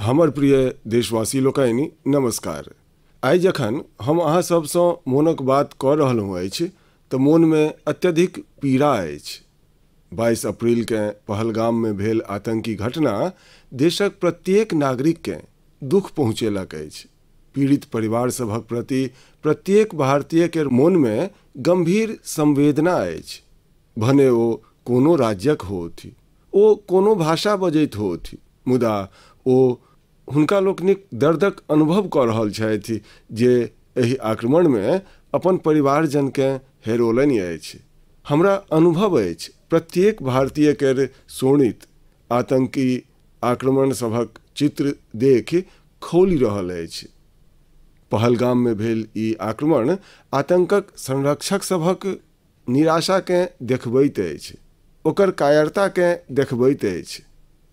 हमर प्रिय देशवासी लोकनि नमस्कार। आइ जखन हम अहाँ सबसँ मोनक बात कऽ रहलहुँ अछि तऽ मोनमे अत्यधिक पीड़ा अछि। 22 अप्रैलकेँ पहलगाममे भेल आतंकी घटना देशक प्रत्येक नागरिककेँ दुख पहुँचेलक अछि। पीड़ित परिवार सभक प्रति प्रत्येक भारतीयके मोनमे गंभीर संवेदना अछि। भने ओ कोनो राज्यक होथि, ओ कोनो भाषा बजैत होथि, मुदा ओ हुनका लोकनिक दर्दक अनुभव कऽ रहल छथि जे एहि आक्रमणमे अपन परिवारजनकेँ हेरोलनि अछि। हमरा अनुभव अछि प्रत्येक भारतीय केर शोणित आतंकी आक्रमण सभक चित्र देखि खौलि रहल अछि। पहलगाममे भेल ई आक्रमण आतंकक संरक्षक सभक निराशाकेँ देखबैत अछि, ओकर कायरताकेँ देखबैत अछि।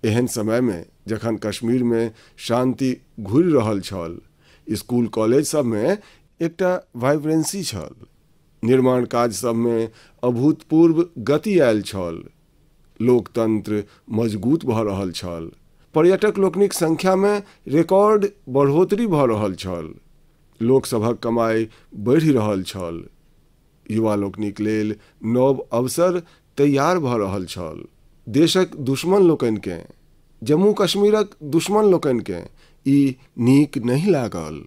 एहन समयमे जखन कश्मीरमे शांति घुरि रहल छल, स्कूल कॉलेज सबमे एकटा वाइब्रेंसी छल, निर्माण काज सबमे अभूतपूर्व गति आयल छल, लोकतंत्र मजबूत भऽ रहल छल, पर्यटक लोकनिक संख्यामे रिकॉर्ड बढ़ोतरी भऽ रहल छल, लोकसभक कमाई बढ़ि रहल छल, युवा लोकनिक लेल नव अवसर तैयार भऽ रहल छल। देशक दुश्मन लोकनिकेँ, जम्मू कश्मीरक दुश्मन लोकनिकेँ ई नीक नहि लागल।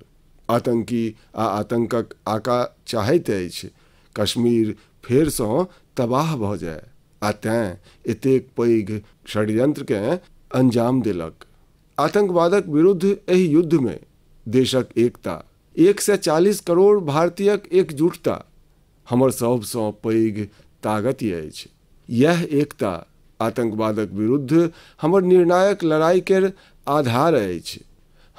आतंकी आ आतंकक आका चाहैत अछि कश्मीर फेरसँ तबाह भऽ जाय, आ तेँ एतेक पैघ षड्यंत्रकेँ अंजाम देलक। आतंकवादक विरुद्ध एहि युद्धमे देशक एकता, 140 करोड़ भारतीयक एकजुटता हमर सबसँ पैघ ताकत अछि। यह एकता आतंकवादक विरुद्ध हमर निर्णायक लड़ाई केर आधार अछि।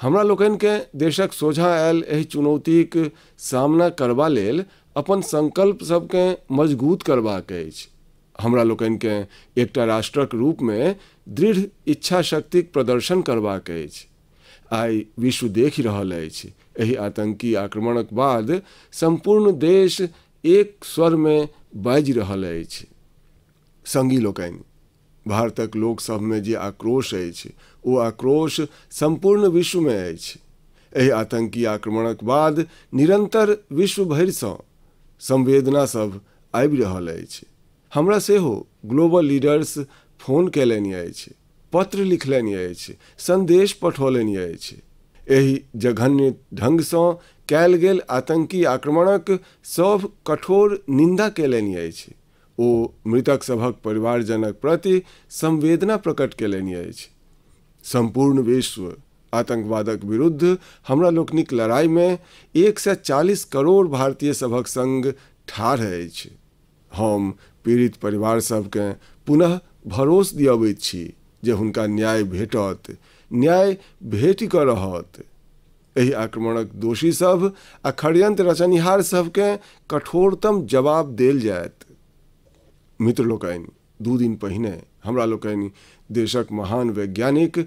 हमरा लोकनिकेँ देशक सोझाँ आयल एहि चुनौतीक सामना करबा लेल अपन संकल्प सबकेँ मजबूत करबाक अछि। हमरा लोकनिकेँ एकटा राष्ट्रक रूपमे दृढ़ इच्छा शक्तिक प्रदर्शन करबाक अछि। आइ विश्व देखि रहल अछि एहि आतंकी आक्रमणक बाद संपूर्ण देश एक स्वरमे बाजि रहल अछि। संगी लोकनि, भारतक लोकसभमे जे आक्रोश अछि ओ आक्रोश संपूर्ण विश्वमे अछि। एहि आतंकी आक्रमणक बाद निरंतर विश्व भरिसँ संवेदना सब आबि रहल अछि। हमरा सेहो ग्लोबल लीडर्स फोन कयलनि अछि, पत्र लिखलनि अछि, संदेश पठौलनि अछि। एहि जघन्य ढंगसँ कयल गेल आतंकी आक्रमणक सभ कठोर निंदा कयलनि अछि। ओ मृतक सभक परिवारजनक प्रति संवेदना प्रकट कयलनि अछि। संपूर्ण विश्व आतंकवादक विरुद्ध हमरा लोकनिक लड़ाईमे 140 करोड़ भारतीय सभक संग ठाढ़ अछि। हम पीड़ित परिवार सभकेँ पुनः भरोस दियबैत छी जे हुनका न्याय भेटत, न्याय भेटि कऽ रहत। एहि आक्रमणक दोषी सभ आ षड्यंत्र रचनिहार सभकेँ कठोरतम जवाब देल जायत। मित्र लोकनि, 2 दिन पहिने हमरा लोकनि देशक महान वैज्ञानिक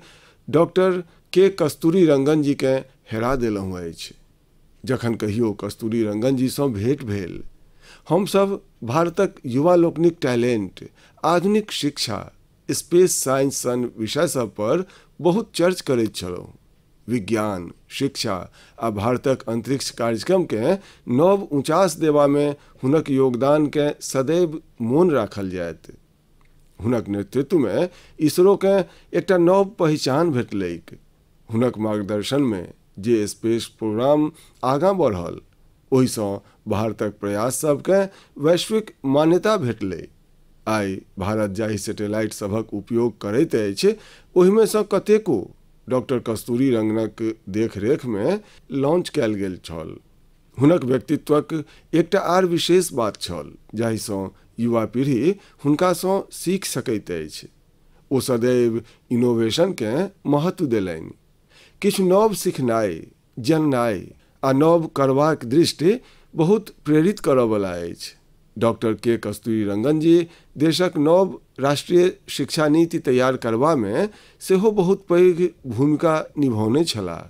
डॉक्टर के कस्तूरीरंगन जीकेँ हेरा देलहुँ अछि। जखन कहियो कस्तूरीरंगन जीसँ भेंट भेल, हमसभ भारतक युवा लोकनिक टैलेंट, आधुनिक शिक्षा, स्पेस साइंस सन विषय सब पर बहुत चर्च करैत छलहुँ। विज्ञान, शिक्षा आ भारतक अंतरिक्ष कार्यक्रमकेँ नव उचास देबामे हुनक योगदानकेँ सदैव मोन राखल जायत। हुनक नेतृत्वमे इसरोकेँ एकटा नव पहचान भेटलैक। हुनक मार्गदर्शनमे जे स्पेस प्रोग्राम आगाँ बढ़ल, ओहिसँ भारतक प्रयास सभकेँ वैश्विक मान्यता भेटलै। आइ भारत जाहि सैटेलाइट सभक उपयोग करैत अछि, ओहिमे सँ कतेको डॉक्टर कस्तूरीरंगनक देखरेखमे लॉन्च कयल गेल छल। हुनक व्यक्तित्वक एकटा आर विशेष बात छल जाहिसँ युवा पीढ़ी हुनकासँ सीख सकैत अछि। ओ सदैव इनोवेशनकेँ महत्व देलनि। किछु नव सिखनाइ, जननाइ आ नव करबाक दृष्टि बहुत प्रेरित करयवला अछि। डॉक्टर के कस्तूरीरंगन जी देशक नव राष्ट्रीय शिक्षा नीति तैयार करबामे सेहो बहुत पैघ भूमिका निभौने छलाह।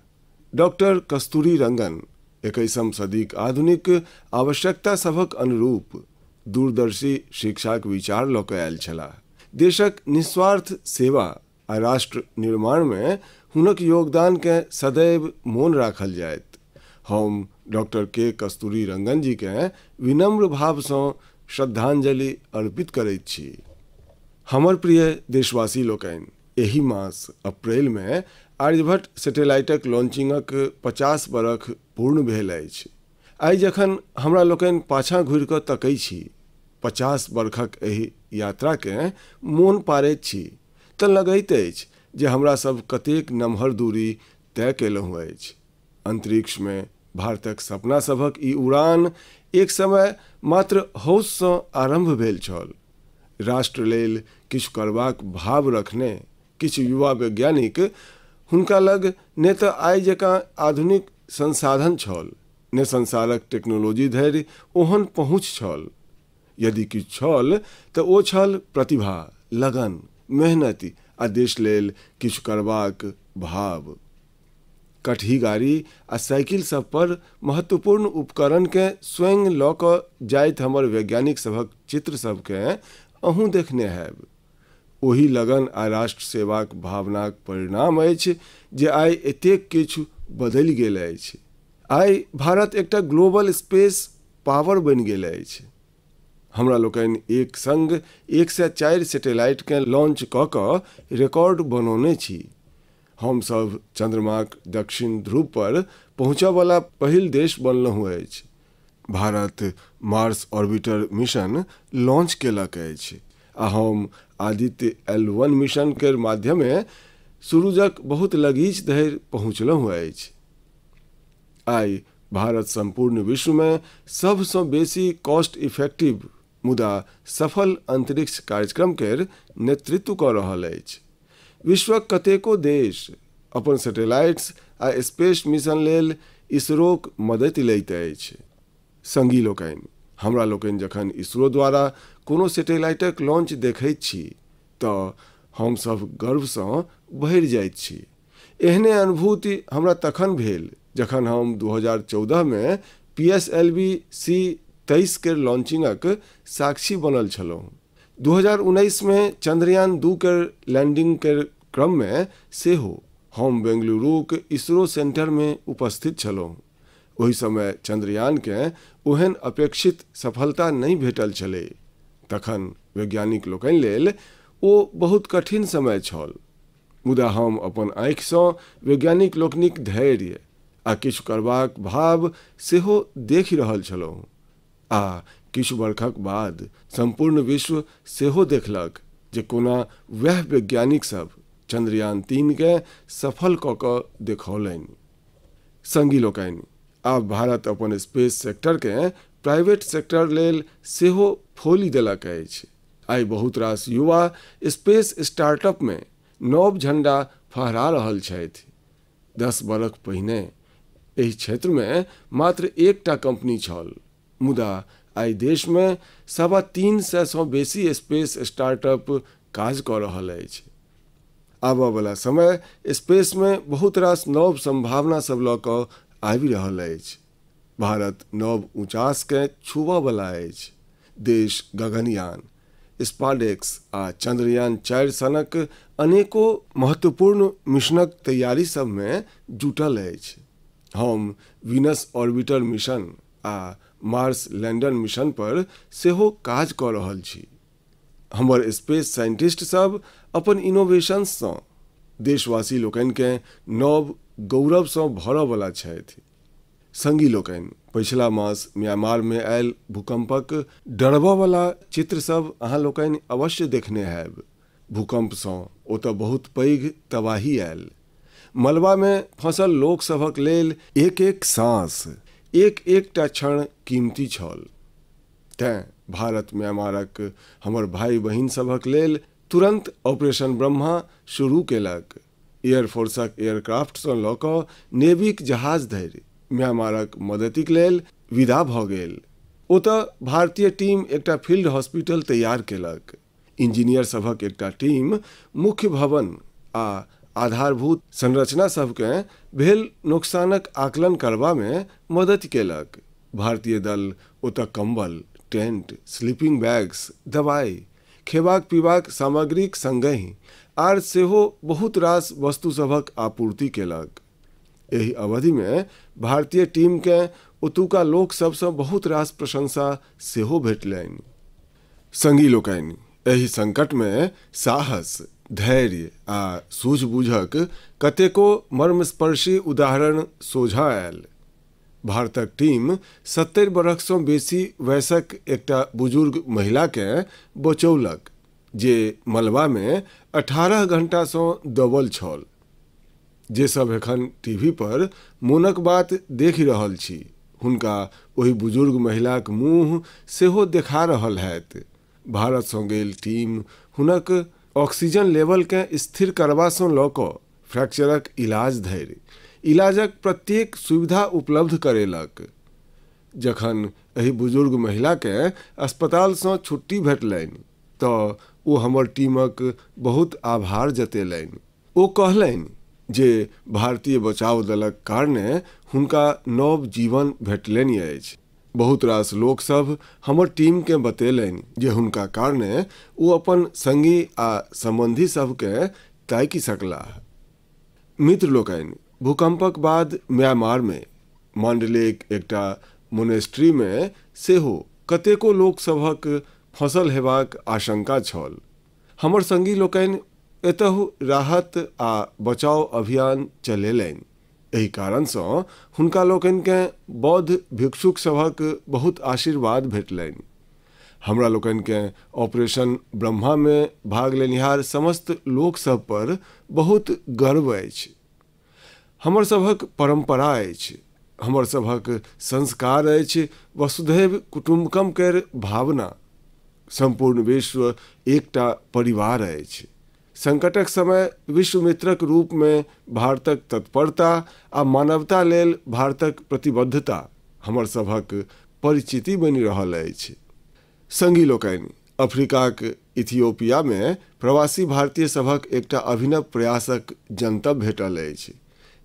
डॉक्टर कस्तूरीरंगन 21वीं सदीक आधुनिक आवश्यकता सभक अनुरूप दूरदर्शी शिक्षाक विचार लऽ कऽ आयल छलाह। देशक निस्वार्थ सेवा आ राष्ट्र निर्माणमे हुनक योगदान के सदैव मोन राखल जायत। हम डॉक्टर के कस्तूरी रंगन जी के विनम्र भाव से श्रद्धांजलि अर्पित करैत छी। हमर प्रिय देशवासी लोकनि, एहि मास अप्रैल में आर्यभट्ट सैटेलाइटक लॉन्चिंगक 50 बरख पूर्ण भेल अछि। आइ जखन हमरा लोकनि पाछाँ घुरि कऽ तकै छी, 50 बरखक एहि यात्रा के मोन पारैत छी, तऽ लगैत अछि जे हमरा सब कतेक नमहर दूरी तय केलहुँ अछि। अंतरिक्ष में भारतक सपना सभक ई उड़ान एक समय मात्र हौस सँ आरंभ भेल छल। राष्ट्र लेल किछु करबाक भाव रखने किछु युवा वैज्ञानिक, हुनका लग ने तऽ आइ जकाँ आधुनिक संसाधन छल, ने संसारक टेक्नोलॉजी धरि ओहन पहुँच छल। यदि किछु छल तऽ ओ छल प्रतिभा, लगन, मेहनति आ देश लेल किछु करबाक भाव। कटही गाड़ी आ साइकिल सब पर महत्वपूर्ण उपकरण के स्वयं लऽ कऽ जाइत हमर वैज्ञानिक सभक चित्र सबके अहूँ देखने हैब। ओही लगन आ राष्ट्र सेवाक भावनाक परिणाम अछि जे आइ एतेक किछु बदलि गेल अछि। आइ भारत एकटा ग्लोबल स्पेस पावर बनि गेल अछि। हमरा लोकनि एक संग 104 सैटेलाइट के लॉन्च कऽ कऽ रिकॉर्ड बनौने छी। हम सब चंद्रमाक दक्षिण ध्रुव पर पहुँचऽ वाला पहिल देश बनलहुँ अछि। Bharat Mars orbiter mission launch केलक अछि आ हम आदित्य L1 मिशन के माध्यमे सूरजक बहुत लगीच धरि पहुँचलहुँ अछि। आइ भारत संपूर्ण विश्व में सबसँ बेसी कॉस्ट इफेक्टिव मुदा सफल अंतरिक्ष कार्यक्रम के नेतृत्व कऽ रहल अछि। विश्वक कतेको देश अपन सैटेलाइट्स आ स्पेस मिशन लेल इसरोक मदति लैत अछि। संगी लोकनि, हमरा लोकनि जखन इसरो द्वारा कोनो सैटेलाइटक लॉन्च देखैत छी तऽ हमसभ गर्वसँ भरि जाइत छी। एहने अनुभूति हमरा तखन भेल जखन हम 2014 में PSLV C-23 के लॉन्चिंगक साक्षी बनल छलहुँ। 2019 में चंद्रयान 2 के लैंडिंग के क्रम में सेहो हम बेंगलुरुक इसरो सेंटर में उपस्थित छलहुँ। ओहि समय चंद्रयान के ओहन अपेक्षित सफलता नहीं भेटल छलै। तखन वैज्ञानिक लोकनि लेल ओ बहुत कठिन समय छल, मुदा हम अपन आँखिसँ वैज्ञानिक लोकनिक धैर्य आ किछु करबाक भाव सेहो देखि रहल छलहुँ। आ किछु बरखक बाद संपूर्ण विश्व सेहो देखलक जे कोना वैह वैज्ञानिक सब चंद्रयान 3 के सफल कऽ कऽ देखौलनि। संगी लोकनि, आब भारत अपन स्पेस सेक्टर के प्राइवेट सेक्टर लेल सेहो खोलि देलक अछि। आइ बहुत रास युवा स्पेस स्टार्टअप में नव झंडा फहरा रहल छथि। 10 बरख पहिने एहि क्षेत्र में मात्र एकटा कंपनी छल, मुदा आइ देश में 350 सँ बेसी स्पेस स्टार्टअप काज कऽ रहल अछि। आबऽ वाला समय स्पेस में बहुत रास नव संभावना सब लऽ कऽ आबि रहल अछि। भारत नव ऊंचास के छुबऽ वाला अछि। देश गगनयान, स्पाडेक्स आ चंद्रयान 4 सनक अनेको महत्वपूर्ण मिशनक तैयारी सब में जुटल अछि। हम वीनस ऑर्बिटर मिशन आ मार्स लैंडर मिशन पर सेहो काज कऽ रहल छी। हमर स्पेस साइंटिस्ट सब अपन इनोवेशंस सँ देशवासी लोकनि के नव गौरव सँ भरऽ वाला छथि। संगी लोकनि, पिछला मास म्यांमार में आयल भूकंपक डरबऽ वाला चित्र सब अहाँ लोकनि अवश्य देखने हैब। भूकंप सँ ओतऽ बहुत पैघ तबाही आयल। मलबा में फंसल लोक सभक लेल एक एक सांस, एक एकटा क्षण कीमती छल। तें भारत म्यांमारक हमर भाई बहिन सभक लेल तुरंत ऑपरेशन ब्रह्मा शुरू केलक। एयरफोर्सक एयरक्राफ्ट सँ लऽ कऽ नेवीक जहाज धरि म्यांमारक मदतिक लेल विदा भऽ गेल। ओतऽ भारतीय टीम एकटा फील्ड हॉस्पिटल तैयार केलक। इंजीनियर सभक एकटा टीम मुख्य भवन आ आधारभूत संरचना सबके भेल नुकसानक आकलन करबा में मदद केलक। भारतीय दल ओतऽ कंबल, टेंट, स्लीपिंग बैग्स, दवाई खेबाक पीबाक सामग्रीक संगहि आर सेहो बहुत रास वस्तु सभक आपूर्ति केलक। एहि अवधि में भारतीय टीम के ओतुका लोक सबसँ बहुत रास प्रशंसा सेहो भेटलनि। संगी लोकनि, एहि संकट में साहस, धैर्य आ सूझबूझक कतेको मर्मस्पर्शी उदाहरण सोझा आयल। भारतक टीम 70 बरखसँ बेसी वयसक एकटा बुजुर्ग महिला के बचौलक, जे मलबा में 18 घंटासँ दबल छल। जे सब एखन टीवी पर मोनक बात देखि रहल छी, हुनका ओहि बुजुर्ग महिलाक मुँह सेहो देखा रहल हैत। भारत सँ गेल टीम हुनक ऑक्सीजन लेवल के स्थिर करबासँ लऽ कऽ फ्रैक्चरक इलाज धरि इलाजक प्रत्येक सुविधा उपलब्ध करेलक। जखन एहि बुजुर्ग महिला के अस्पताल सँ छुट्टी भेटलनि तऽ ओ हमर टीमक बहुत आभार जतेलनि। ओ कहलनि जे भारतीय बचाव दलक कारणे हुनका नव जीवन भेटलनि अछि। बहुत रास लोक सब हमर टीम के बतेलनि जे हुनका कारणे ओ अपन संगी आ संबंधी सबके ताकि सकलाह। मित्र लोकनि, भूकंपक बाद म्यांमार में मांडलेक एकटा मोनेस्ट्री में सेहो कतेको लोक सभक फंसल हेबाक आशंका छल। हमर संगी लोकनि एतहु राहत आ बचाव अभियान चलेलनि। एहि कारण सँ हुनका लोकनि के बौद्ध भिक्षुक सभक बहुत आशीर्वाद भेटलनि। हमरा लोकनि के ऑपरेशन ब्रह्मा में भाग लेनिहार समस्त लोक सब पर बहुत गर्व अछि। हमर सभक परंपरा अछि, हमर सभक संस्कार अछि वसुधैव कुटुम्बकम केर भावना। संपूर्ण विश्व एकटा परिवार अछि। संकटक समय विश्व मित्रक रूप में भारतक तत्परता आ मानवता लेल भारतक प्रतिबद्धता हमर सभक परिचिति बनि रहल अछि। संगी लोकनि, अफ्रीकाक इथियोपिया में प्रवासी भारतीय सभक एकटा अभिनव प्रयासक जनतब भेटल अछि।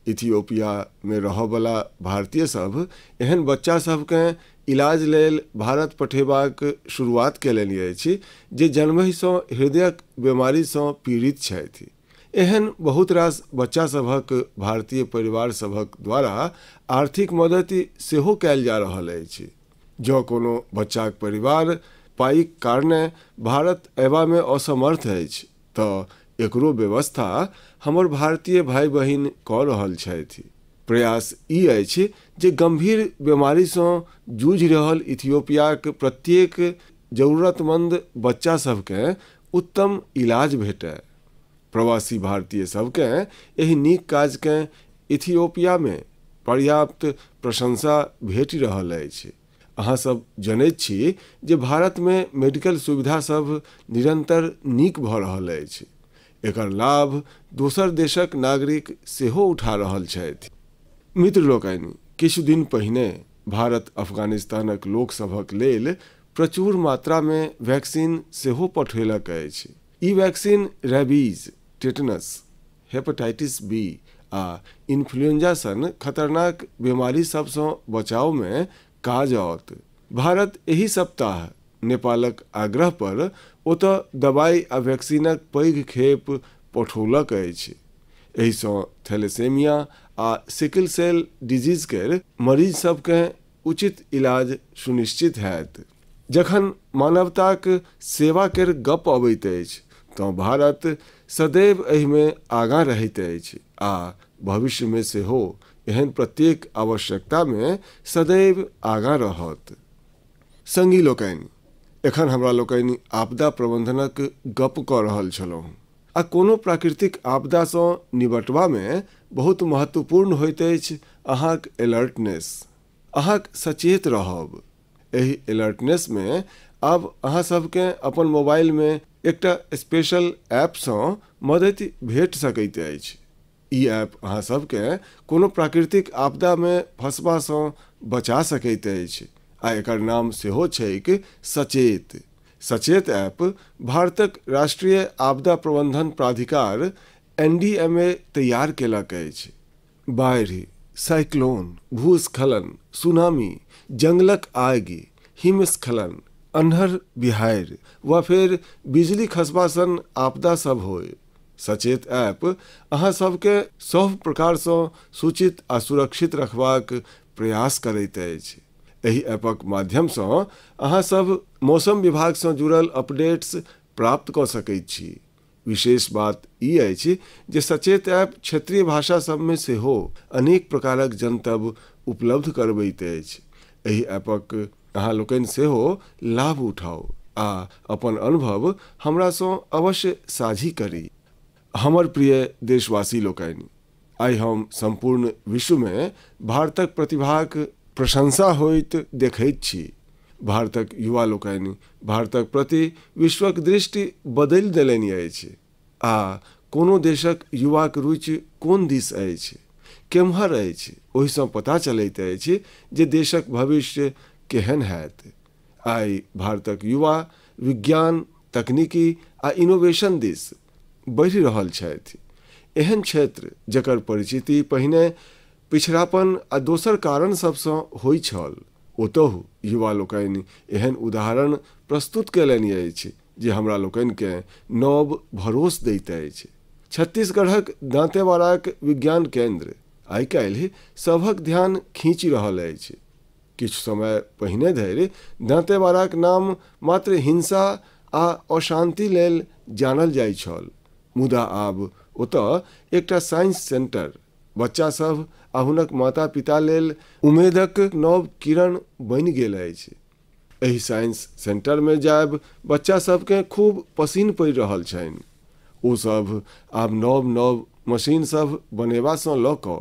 इथियोपिया में रहबला भारतीय सब एहन बच्चा सबके इलाज लेल भारत पठेबाक शुरुआत केलनि अछि जे जन्महि सँ हृदयक बीमारी सँ पीड़ित छथि। एहन बहुत रास बच्चा सभक भारतीय परिवार सभक द्वारा आर्थिक मदति सेहो कयल जा रहल अछि। जँ कोनो बच्चाक परिवार पाइक कारणे भारत अयबा में असमर्थ अछि तऽ एकरो व्यवस्था हमर भारतीय भाई बहिन कऽ रहल छथि। प्रयास ई अछि जे गंभीर बीमारी सँ जूझि रहल इथियोपियाक प्रत्येक जरूरतमंद बच्चा सबके उत्तम इलाज भेटय। प्रवासी भारतीय सबके एहि नीक काज के इथियोपिया में पर्याप्त प्रशंसा भेटि रहल अछि। अहाँ सब जनैत छी जे भारत में मेडिकल सुविधा सब निरंतर नीक भऽ रहल अछि। एकर लाभ दोसर देशक नागरिक सेहो उठा रहल छथि। मित्र लोकनि, किछु दिन पहिने भारत अफगानिस्तानक लोक सभक लेल प्रचुर मात्रा में वैक्सीन सेहो पठेलक अछि। ई vaccine rabies, tetanus, hepatitis B आ इन्फ्लुएंजा सन खतरनाक बीमारी सबसँ बचाव में काज आओत। भारत एहि सप्ताह नेपालक आग्रह पर ओतऽ दवाई आ वैक्सीनक पैघ खेप पठौलक अछि। एहि सँ थैलेसेमिया आ सिकल सेल डिजीज केर मरीज सबके उचित इलाज सुनिश्चित हैत। जखन मानवताक सेवा केर गप अबैत अछि तऽ भारत सदैव एहि में आगाँ रहैत अछि आ भविष्य में सेहो एहन प्रत्येक आवश्यकता में सदैव आगाँ रहत। संगी लोकनि, एखन हमरा लोकनि आपदा प्रबंधनक गप कऽ रहल छलहुँ आ कोनो प्राकृतिक आपदा सँ निबटबा में बहुत महत्वपूर्ण होइत अछि अहाँक अलर्टनेस, अहाँक सचेत रहब। एहि अलर्टनेस में आब अहाँ सबके अपन मोबाइल में एकटा स्पेशल ऐप सँ मदति भेट सकैत अछि। ई ऐप अहाँ सबके कोनो प्राकृतिक आपदा में फंसबा सँ बचा सकैत अछि आ एकर नाम सेहो छैक सचेत। सचेत ऐप भारतक राष्ट्रीय आपदा प्रबंधन प्राधिकार NDMA तैयार केलक अछि। बाढ़ि, साइक्लोन, भूस्खलन, सुनामी, जंगलक आगि, हिमस्खलन, अन्हर बिहाड़ि वा फेर बिजली खसबा सन आपदा सब होय, सचेत ऐप अहाँ सबके सब प्रकारसँ सूचित आ सुरक्षित रखबाक प्रयास करैत अछि। एहि ऐपक माध्यमसँ अहाँ सब मौसम विभागसँ जुड़ल अपडेट्स प्राप्त कऽ सकैत छी। विशेष बात ई अछि जे सचेत ऐप क्षेत्रीय भाषा सबमे सेहो अनेक प्रकारक जनतब उपलब्ध करबैत अछि। एहि ऐपक अहाँ लोकनि सेहो लाभ उठाउ आ अपन अनुभव हमरासँ अवश्य साझी करी। हमर प्रिय देशवासी लोकनि, आइ हम संपूर्ण विश्वमे भारतक प्रतिभाक प्रशंसा होइत देखैत छी। भारतक युवा लोकनि भारतक प्रति विश्वक दृष्टि बदलि देलनि अछि आ कोनो देशक युवाक रुचि कोन दिस अछि, केम्हर अछि, ओहिसँ पता चलैत अछि जे देशक भविष्य केहन हैत। आइ भारतक युवा विज्ञान, तकनीकी आ इनोवेशन दिस बढ़ि रहल छथि। एहन क्षेत्र जकर परिचिति पहिने पिछड़ापन आ दोसर कारण सबसँ होइ छल, ओतहु युवा लोकनि एहन उदाहरण प्रस्तुत केलनि अछि जे हमरा लोकनिकेँ नव भरोस दैत अछि। छत्तीसगढ़क दांतेवाड़ाक विज्ञान केंद्र आइ काल्हि सभक ध्यान खींचि रहल अछि। किछु समय पहिने धरि दांतेवाड़ाक नाम मात्र हिंसा आ अशांति लेल जानल जाइ छल, मुदा आब ओतय एकटा साइंस सेंटर बच्चा सब आ हुनक माता पिता लेल उम्मेदक नव किरण बनि गेल अछि। एहि साइंस सेंटरमे जायब बच्चा सबकेँ खूब पसिन पड़ि रहल छनि। ओ सब आब नव नव मशीन सब बनेबासँ लऽ कऽ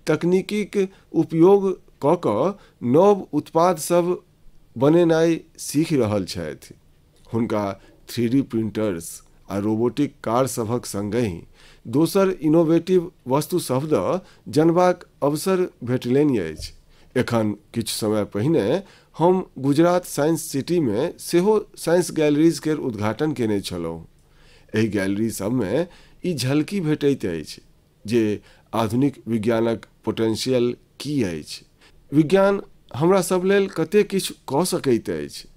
तकनीकीक उपयोग कऽ कऽ नव उत्पाद सब बनेनाइ सीखि रहल छथि। हुनका 3D प्रिंटर्स आ रोबोटिक कार सभक संगहि दोसर इनोवेटिव वस्तु सभ दऽ जनबाक अवसर भेटलनि अछि। एखन किछु समय पहिने हम गुजरात साइंस सिटीमे सेहो साइंस गैलरीज केर उद्घाटन केने छलहुँ। एहि गैलरी सबमे ई झलकी भेटैत अछि जे आधुनिक विज्ञानक पोटेंशियल की अछि, विज्ञान हमरा सब लेल कतेक किछु कऽ सकैत अछि।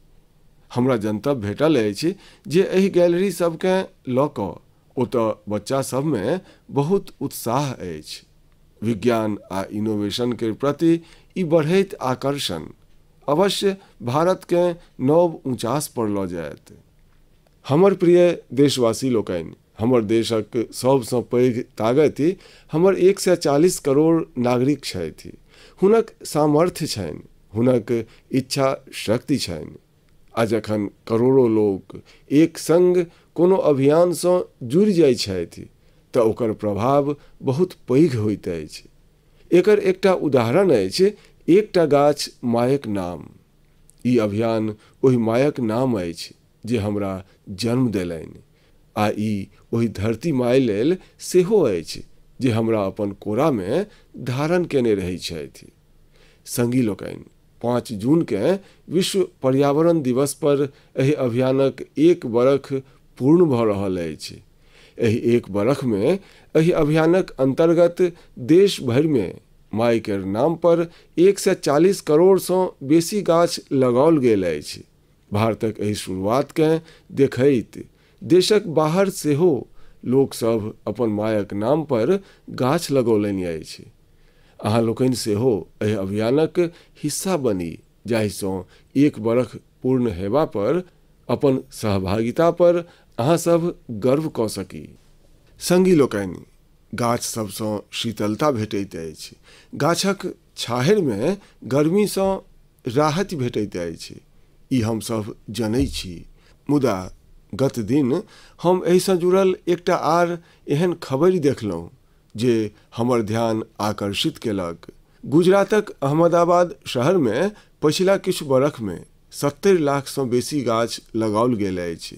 हमरा जनतब भेटल अछि जे एहि गैलरी सबकेँ लऽ कऽ ओतऽ बच्चा सबमे बहुत उत्साह अछि। विज्ञान आ इनोवेशन के प्रति ई बढ़ैत आकर्षण अवश्य भारतकेँ नव ऊँचास पर लऽ जायत। हमर प्रिय देशवासी लोकनि, हमर देशक सबसँ पैघ ताकति हमर 140 करोड़ नागरिक छथि। हुनक सामर्थ्य छनि, हुनक इच्छा शक्ति छनि। आ जखन करोड़ों लोक एक संग कोनो अभियानसँ जुड़ि जाइ छथि तऽ ओकर प्रभाव बहुत पैघ होइत अछि। एकर एकटा उदाहरण अछि एकटा गाछ मायक नाम। ई अभियान ओहि मायक नाम अछि जे हमरा जन्म देलनि, आ ई ओहि धरती माय लेल सेहो अछि जे हमरा अपन कोरामे धारण केने रहै छथि। संगी लोकनि, 5 जूनकेँ विश्व पर्यावरण दिवस पर एहि अभियानक 1 बरख पूर्ण भऽ रहल अछि। एहि 1 बरखमे एहि अभियानक अंतर्गत देश भरिमे माय केर नाम पर 140 करोड़सँ बेसी गाछ लगाओल गेल अछि। भारतक एहि शुरुआतकेँ देखैत देशक बाहर सेहो लोकसभ अपन मायक नाम पर गाछ लगौलनि अछि। अहाँ लोकनि सेहो एहि अभियानक हिस्सा बनी, जाहिसँ 1 बरख पूर्ण हेबा पर अपन सहभागिता पर अहाँ सब गर्व कऽ सकी। संगी लोकनि, गाछ सबसँ शीतलता भेटैत अछि, गाछक छाहरिमे गर्मीसँ राहत भेटैत अछि, ई हमसभ जनै छी। मुदा गत दिन हम एहिसँ जुड़ल एकटा आर एहन खबरि देखलहुँ जे हमर ध्यान आकर्षित केलक। गुजरातक अहमदाबाद शहरमे पछिला किछु बरखमे 70 लाखसँ बेसी गाछ लगाओल गेल अछि।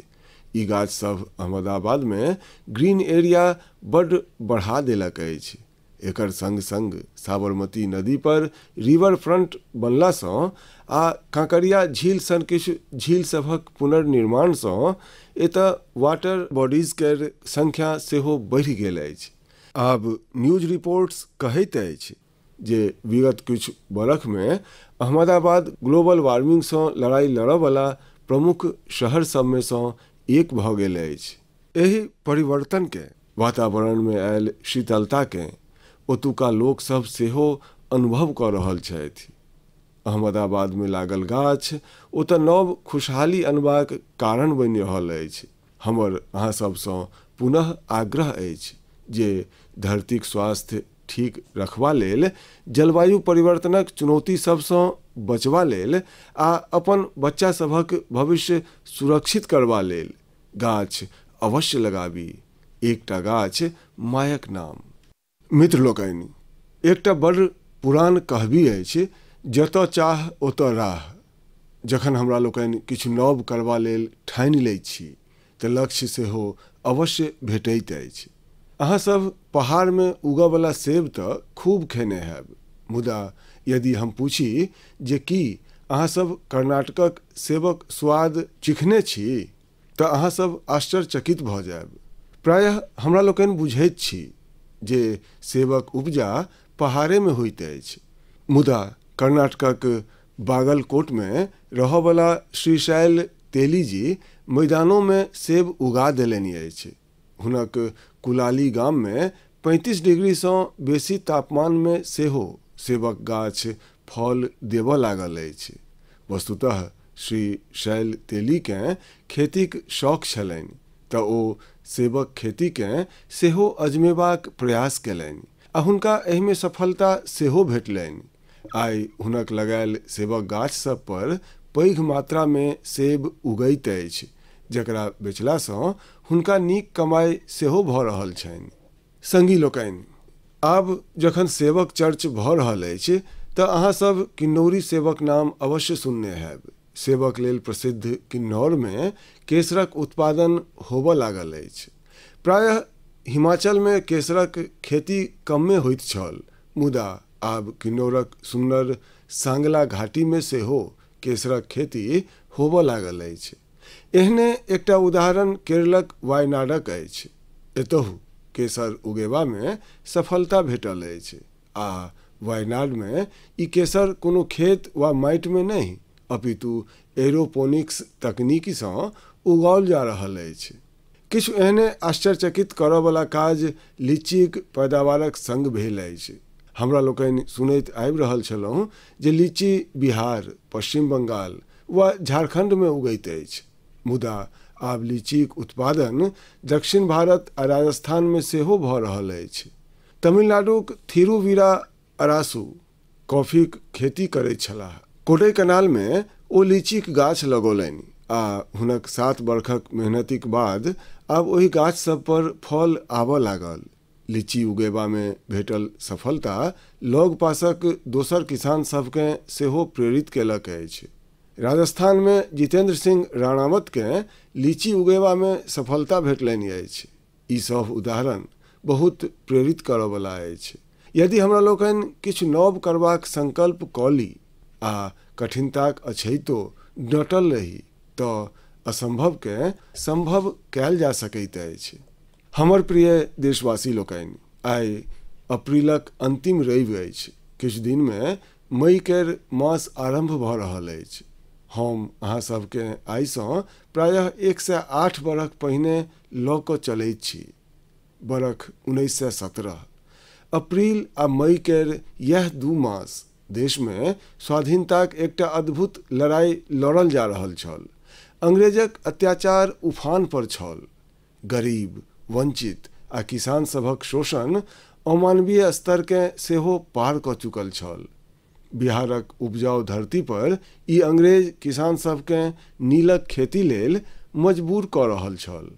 ई गाछ सब अहमदाबादमे ग्रीन एरिया बड्ड बढ़ा देलक अछि। एकर संग संग साबरमती नदी पर रिवर फ्रंट बनलासँ आ कांकरिया झील सन किछु झील सभक पुनर्निर्माणसँ एतऽ वाटर बॉडीज केर संख्या सेहो बढ़ि गेल अछि। आब न्यूज रिपोर्ट्स कहैत अछि जे विगत किछु बरखमे अहमदाबाद ग्लोबल वार्मिंगसँ लड़ाई लड़यवला प्रमुख शहर सब में से एक भ गेल अछि। एहि परिवर्तन के वातावरण में आयल शीतलता के ओतुका लोक सब सेहो अनुभव कऽ रहल छथि। अहमदाबाद में लागल गाछ ओतऽ नव खुशहाली अनबाक कारण बनि रहल अछि। हमर अहाँ सबसँ पुनः आग्रह अछि जे धरतीक स्वास्थ्य ठीक रखबा लेल, जलवायु परिवर्तनक चुनौती सबसँ बचबा लेल आ अपन बच्चा सभक भविष्य सुरक्षित करबा लेल गाछ अवश्य लगाबी। एकटा गाछ मायक नाम। मित्र लोकनि, एकटा बड़ पुरान कहबी अछि, जतऽ चाह ओतऽ राह। जखन हमरा लोकनि किछु नव करबा लेल ठानि लैत छी तऽ लक्ष्य सेहो अवश्य भेटैत अछि। अहाँ सब पहाड़ में उगयवला सेब तऽ खूब खेने हैब, मुदा यदि हम पूछी जे की अहाँ सब कर्नाटकक सेबक स्वाद चिखने छी तऽ अहाँ सब आश्चर्यचकित भऽ जायब। प्रायः हमरा लोकनि बुझैत छी जे सेबक उपजा पहाड़े में होइत अछि, मुदा कर्नाटकक बागलकोट में रहयवला श्रीशैल तेली जी मैदानों में सेब उगा देलनि अछि। हुनक कुलाली गाम में 35 डिग्री सँ बेसी तापमान में सेहो सेबक गाछ फल देबऽ लागल अछि। वस्तुतः श्री शैल तेली के खेतीक शौक छलनि तऽ ओ सेबक खेती के सेहो अजमेबाक प्रयास केलनि आ हुनका एहि में सफलता सेहो भेटलनि। आइ हुनक लगायल सेबक गाछ सब पर पैघ मात्रा में सेब उगैत अछि, जकरा बेचला सँ हुनका नीक कमाई सेहो भऽ रहल छनि। संगी लोकनि, आब जखन सेबक चर्च भऽ रहल अछि तऽ अहाँ सब किन्नौरी सेबक नाम अवश्य सुनने हैब। सेबक लेल प्रसिद्ध किन्नौर में केसरक उत्पादन होबऽ लागल अछि। प्रायः हिमाचल में केसरक खेती कमे होइत छल, मुदा आब किन्नौरक सुन्नर सांगला घाटी में सेहो केसरक खेती होबऽ लागल अछि। एहने एकटा उदाहरण केरलक वायनाडक अछि। एतहु केसर उगेबा में सफलता भेटल अछि आ वायनाड में ई केसर कोनो खेत वा माटि में नहीं अपितु एरोपोनिक्स तकनीकी सँ उगाओल जा रहल अछि। किछु एहने आश्चर्यचकित करऽ वाला काज लीचीक पैदावारक संग भेल अछि। हमरा लोकनि सुनैत आबि रहल छलहुँ जे लीची बिहार, पश्चिम बंगाल वा झारखंड में उगैत अछि, मुदा आब लीचीक उत्पादन दक्षिण भारत आ राजस्थान में सेहो भऽ रहल अछि। तमिलनाडुक थिरुवीरा अरासू कॉफीक खेती करैत छलाह। कोडैकनाल में ओ लीचीक गाछ लगौलनि आ हुनक 7 बरखक मेहनतिक बाद आब ओहि गाछ सब पर फल आबऽ लागल। लीची उगेबा में भेटल सफलता लग पासक दोसर किसान सबके सेहो प्रेरित केलक अछि। राजस्थान में जितेंद्र सिंह राणावत के लीची उगेबा में सफलता भेटलनि अछि। ई सब उदाहरण बहुत प्रेरित करऽ वाला अछि। यदि हमरा लोकनि किछु नव करबाक संकल्प कऽ ली आ कठिनताक अछैतो डटल रही तऽ असंभव के संभव कयल जा सकैत अछि। हमर प्रिय देशवासी लोकनि, आइ अप्रैलक अंतिम रवि अछि। किछु दिन में मई केर मास आरंभ भऽ रहल अछि। हम अहाँ सबके आइ सँ प्रायः 108 बरख पहिने लऽ कऽ चलैत छी। बरख 1917। अप्रैल आ मई केर यह 2 मास देश में स्वाधीनताक एकटा अद्भुत लड़ाई लड़ल जा रहल छल। अंग्रेजक अत्याचार उफान पर छल। गरीब, वंचित आ किसान सभक शोषण अमानवीय स्तर के सेहो पार कऽ चुकल छल। बिहारक उपजाऊ धरती पर ई अंग्रेज किसान सबके नीलक खेती लेल मजबूर कऽ रहल छल।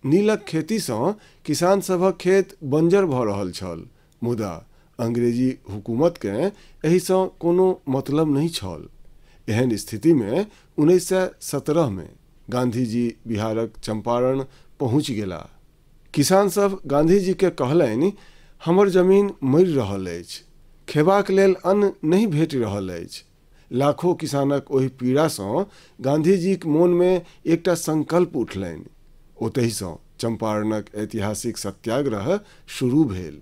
नीलक खेती सँ किसान सभक खेत बंजर भऽ रहल छल, मुदा अंग्रेजी हुकूमत के एहि सँ कोनो मतलब नहीं छल। एहन स्थिति में 1917 में गांधी जी बिहारक चंपारण पहुँच गेला। किसान सब गांधी जी के कहलनि, हमर जमीन मरि रहल अछि, खेबाक लेल अन्न नहीं भेटि रहल अछि। लाखों किसानक ओहि पीड़ा सँ गांधी जीक मोन में एकटा संकल्प उठलनि। ओतहि सँ चंपारणक ऐतिहासिक सत्याग्रह शुरू भेल।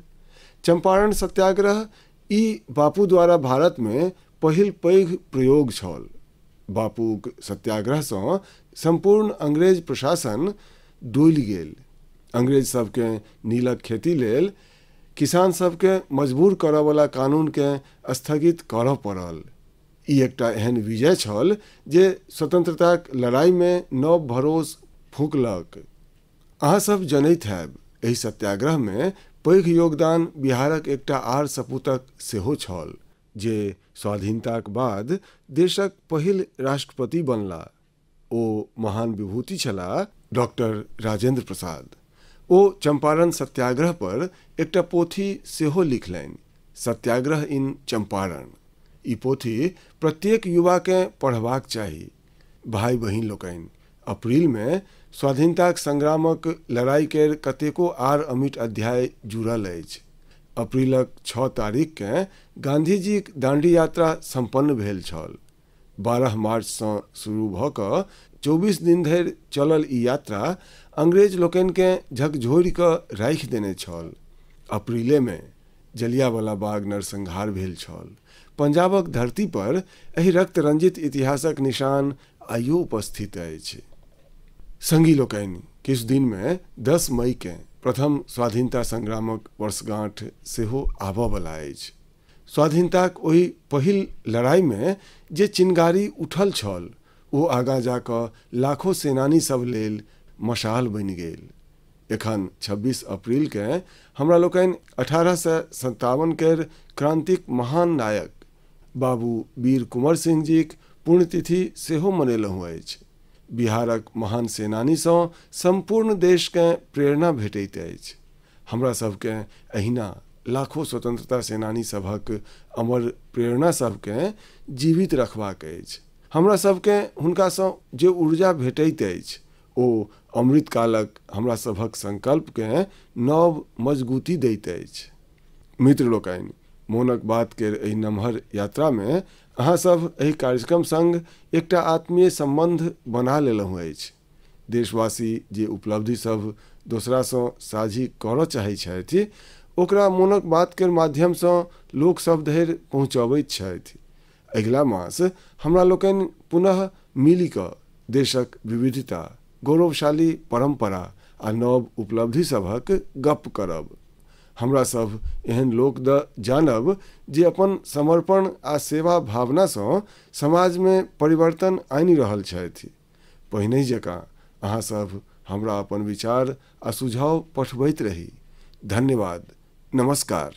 चंपारण सत्याग्रह ई बापू द्वारा भारत में पहिल पैघ प्रयोग छल। बापूक सत्याग्रह से संपूर्ण अंग्रेज प्रशासन डोलि गेल। अंग्रेज सबके नीलक खेती लेल किसान सबके मजबूर करय वाला कानून के स्थगित करय पड़ल। ई एकटा एहन विजय छल जे स्वतंत्रताक लड़ाई में नव भरोस फूंकलक। अहाँ सब जनैत हैब एहि सत्याग्रह में पैघ योगदान बिहारक एकटा आर सपूतक सेहो छल जे स्वाधीनताक बाद देशक पहिल राष्ट्रपति बनला। ओ महान विभूति छलाह डॉक्टर राजेंद्र प्रसाद। ओ चंपारण सत्याग्रह पर एकटा पोथी सेहो लिखलनि, सत्याग्रह इन चंपारण। ई पोथी प्रत्येक युवा के पढ़बाक चाही। भाई बहिन लोकनि, अप्रैल में स्वाधीनताक संग्रामक लड़ाई केर कतेको आर अमिट अध्याय जुड़ल अछि। अप्रैलक 6 तारीख के गांधीजीक दांडी यात्रा संपन्न भेल छल। 12 मार्च से शुरू भ क 24 दिन धरि चलल ई यात्रा अंग्रेज लोकनि के झकझोरि क राखि देने छल। अप्रैले में जलियावाला बाग नरसंहार भेल छल। पंजाबक धरती पर एहि रक्त रंजित इतिहासक निशान आइयो उपस्थित अछि। संगी लोकनि, किछु दिन में 10 मई के प्रथम स्वाधीनता संग्रामक वर्षगांठ सेहो आबय वाला अछि। स्वाधीनताक ओहि पहिल लड़ाई में जे चिंगारी उठल छल ओ आगाँ जाकऽ लाखों सेनानी सब लेल मशाल बनि गेल। एखन 26 अप्रैल के हमरा लोकनि 1857 केर क्रांतिक महान नायक बाबू वीर कुंवर सिंह जीक पुण्यतिथि सेहो मनेलहुँ अछि। बिहारक महान सेनानी सँ संपूर्ण देश के प्रेरणा भेटैत अछि। हमरा सबके अहिना लाखों स्वतंत्रता सेनानी सभक अमर प्रेरणा सबके जीवित रखबाक अछि। हमरा सबके हुनका सँ जे ऊर्जा भेटैत अछि ओ अमृत कालक हमरा सभक संकल्प के नव मजबूती दैत अछि। मित्र लोकनि, मोनक बात केर एहि नमहर यात्रा में अहाँ सब एहि कार्यक्रम संग एकटा आत्मीय संबंध बना लेलहुँ अछि। देशवासी जे उपलब्धि सब दोसरा सँ साझी करऽ चाहै छथि ओकरा मोनक बात केर माध्यम सँ लोक सब धरि पहुँचबैत छथि। अगिला मास हमरा लोकनि पुनः मिलि कऽ देशक विविधता, गौरवशाली परंपरा आ नव उपलब्धि सभक गप करब। हमरा सब एहन लोक द जानब जे अपन समर्पण आ सेवा भावना सँ समाज में परिवर्तन आनि रहल छथि। पहिने जकाँ अहाँ सब हमरा अपन विचार आ सुझाव पठबैत रही। धन्यवाद। नमस्कार।